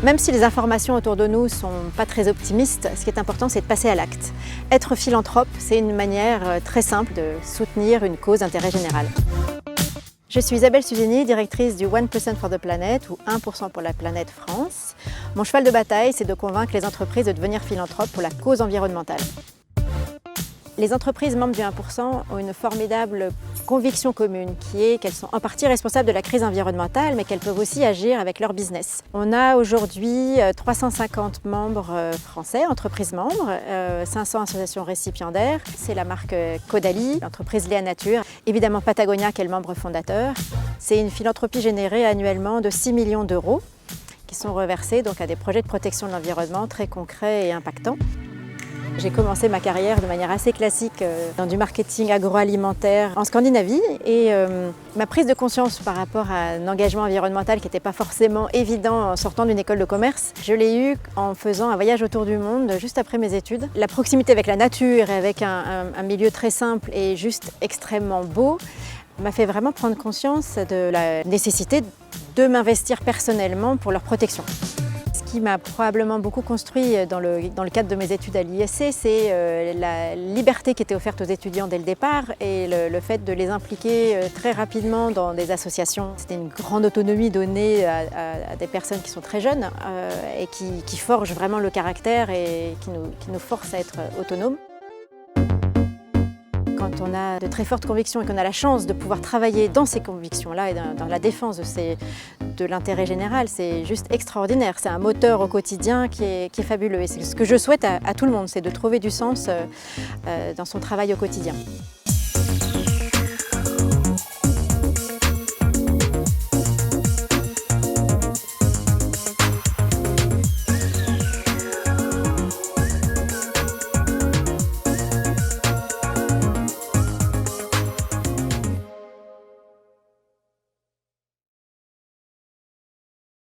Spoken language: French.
Même si les informations autour de nous ne sont pas très optimistes, ce qui est important, c'est de passer à l'acte. Être philanthrope, c'est une manière très simple de soutenir une cause d'intérêt général. Je suis Isabelle Suzini, directrice du 1% for the Planet ou 1% pour la planète France. Mon cheval de bataille, c'est de convaincre les entreprises de devenir philanthropes pour la cause environnementale. Les entreprises membres du 1% ont une formidable conviction commune qui est qu'elles sont en partie responsables de la crise environnementale, mais qu'elles peuvent aussi agir avec leur business. On a aujourd'hui 350 membres français, entreprises membres, 500 associations récipiendaires. C'est la marque Caudalie, l'entreprise Léa Nature, évidemment Patagonia qui est le membre fondateur. C'est une philanthropie générée annuellement de 6 millions d'euros qui sont reversés donc, à des projets de protection de l'environnement très concrets et impactants. J'ai commencé ma carrière de manière assez classique dans du marketing agroalimentaire en Scandinavie et ma prise de conscience par rapport à un engagement environnemental qui n'était pas forcément évident en sortant d'une école de commerce, je l'ai eu en faisant un voyage autour du monde juste après mes études. La proximité avec la nature et avec un milieu très simple et juste extrêmement beau m'a fait vraiment prendre conscience de la nécessité de m'investir personnellement pour leur protection. Ce qui m'a probablement beaucoup construit dans le cadre de mes études à l'ISC, c'est la liberté qui était offerte aux étudiants dès le départ et le fait de les impliquer très rapidement dans des associations. C'était une grande autonomie donnée à des personnes qui sont très jeunes et qui forgent vraiment le caractère et qui nous forcent à être autonomes. Quand on a de très fortes convictions et qu'on a la chance de pouvoir travailler dans ces convictions-là et dans la défense de l'intérêt général, c'est juste extraordinaire. C'est un moteur au quotidien qui est fabuleux. Et c'est ce que je souhaite à tout le monde, c'est de trouver du sens dans son travail au quotidien.